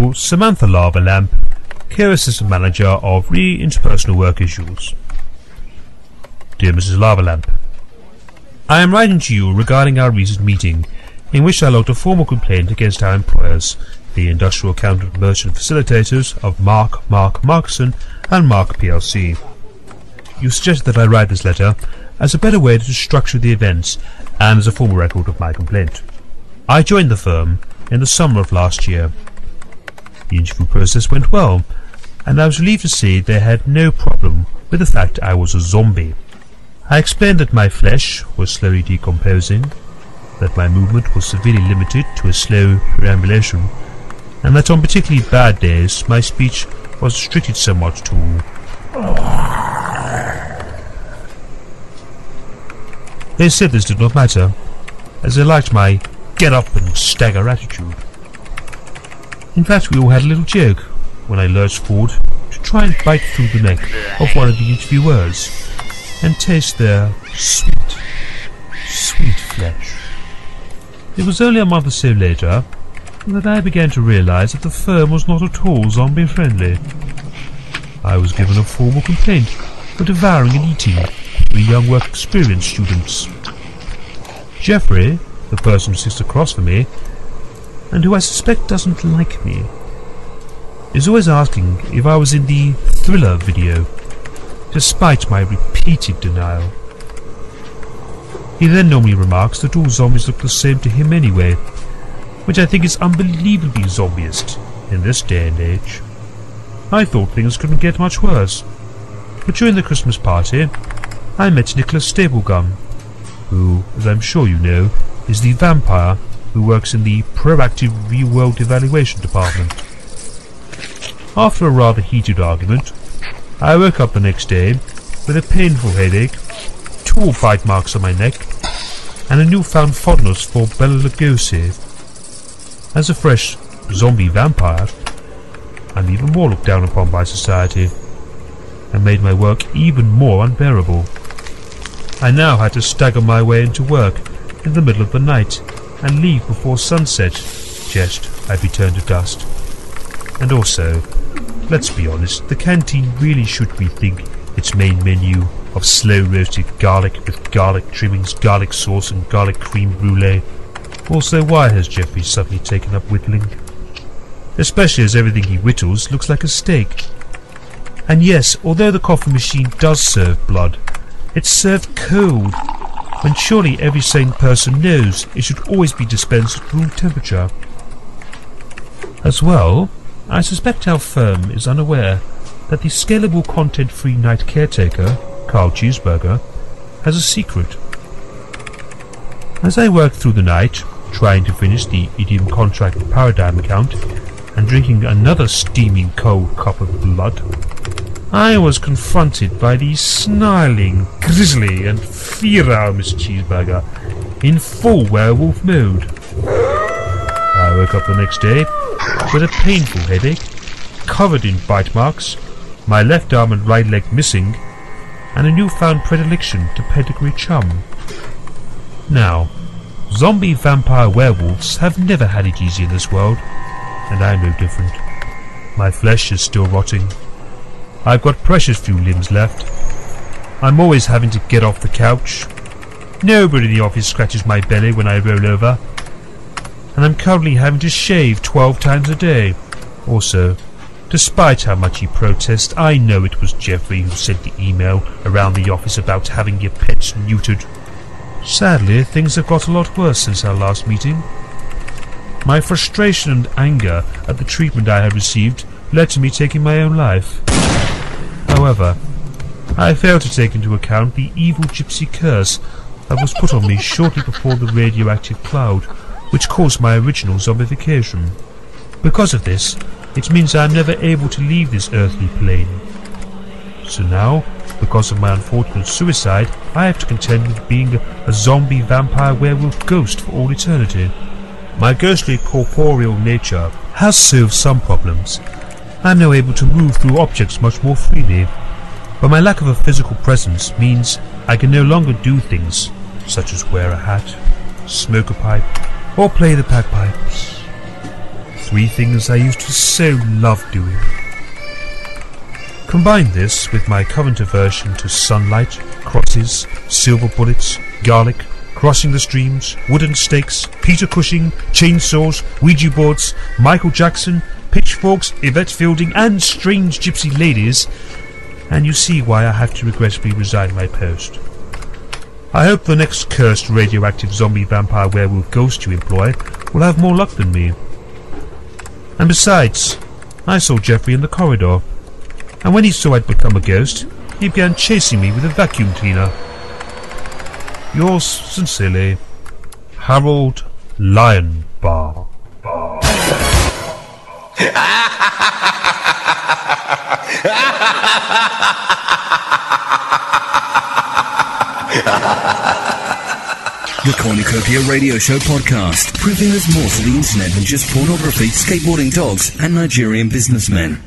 to Samantha Lava Lamp, Care Assistant Manager of Interpersonal Work Issues. Dear Mrs. Lava Lamp, I am writing to you regarding our recent meeting, in which I logged a formal complaint against our employers, the Industrial Accountant Merchant Facilitators of Mark Markson and Mark plc. You suggested that I write this letter as a better way to structure the events and as a formal record of my complaint. I joined the firm in the summer of last year. The interview process went well, and I was relieved to see they had no problem with the fact I was a zombie. I explained that my flesh was slowly decomposing, that my movement was severely limited to a slow perambulation, and that on particularly bad days my speech was restricted somewhat to... They said this did not matter, as they liked my get-up-and-stagger attitude. In fact, we all had a little joke when I lurched forward to try and bite through the neck of one of the interviewers and taste their sweet, sweet flesh. It was only a month or so later that I began to realize that the firm was not at all zombie-friendly. I was given a formal complaint for devouring and eating 3 young work experience students. Jeffrey, the person who sits across from me, and who I suspect doesn't like me, is always asking if I was in the Thriller video, despite my repeated denial. He then normally remarks that all zombies look the same to him anyway, which I think is unbelievably zombieist in this day and age. I thought things couldn't get much worse, but during the Christmas party I met Nicholas Staplegum, who, as I'm sure you know, is the vampire who works in the Proactive Real-World Evaluation Department. After a rather heated argument, I woke up the next day with a painful headache, 2 bite marks on my neck, and a newfound fondness for Bela Lugosi. As a fresh zombie vampire, I'm even more looked down upon by society, and made my work even more unbearable. I now had to stagger my way into work in the middle of the night and leave before sunset, lest I'd be turned to dust. And also, let's be honest, the canteen really should rethink its main menu of slow-roasted garlic with garlic trimmings, garlic sauce and garlic creme brulee. Also, why has Jeffrey suddenly taken up whittling? Especially as everything he whittles looks like a steak. And yes, although the coffee machine does serve blood, it's served cold, when surely every sane person knows it should always be dispensed at room temperature. As well, I suspect our firm is unaware that the scalable content-free night caretaker, Carl Cheeseburger, has a secret. As I worked through the night, trying to finish the Idiom Contract Paradigm account and drinking another steaming cold cup of blood, I was confronted by the snarling, grisly and feral Miss Cheeseburger in full werewolf mode. I woke up the next day with a painful headache, covered in bite marks, my left arm and right leg missing, and a newfound predilection to pedigree chum. Now, zombie vampire werewolves have never had it easy in this world, and I'm no different. My flesh is still rotting. I've got precious few limbs left. I'm always having to get off the couch. Nobody in the office scratches my belly when I roll over. And I'm currently having to shave 12 times a day. Also, despite how much he protests, I know it was Jeffrey who sent the email around the office about having your pets neutered. Sadly, things have got a lot worse since our last meeting. My frustration and anger at the treatment I had received led to me taking my own life. However, I failed to take into account the evil gypsy curse that was put on me shortly before the radioactive cloud, which caused my original zombification. Because of this, it means I am never able to leave this earthly plane. So now, because of my unfortunate suicide, I have to contend with being a zombie vampire werewolf ghost for all eternity. My ghostly corporeal nature has solved some problems. I am now able to move through objects much more freely, but my lack of a physical presence means I can no longer do things such as wear a hat, smoke a pipe, or play the bagpipes. 3 things I used to so love doing. Combine this with my current aversion to sunlight, crosses, silver bullets, garlic, crossing the streams, wooden stakes, Peter Cushing, chainsaws, Ouija boards, Michael Jackson, pitchforks, Yvette Fielding, and strange gypsy ladies, and you see why I have to regrettably resign my post. I hope the next cursed radioactive zombie vampire werewolf ghost you employ will have more luck than me. And besides, I saw Jeffrey in the corridor, and when he saw I'd become a ghost, he began chasing me with a vacuum cleaner. Yours sincerely, Harold Lionbar. The Cornucopia Radio Show podcast, proving there's more to the internet than just pornography, skateboarding dogs, and Nigerian businessmen.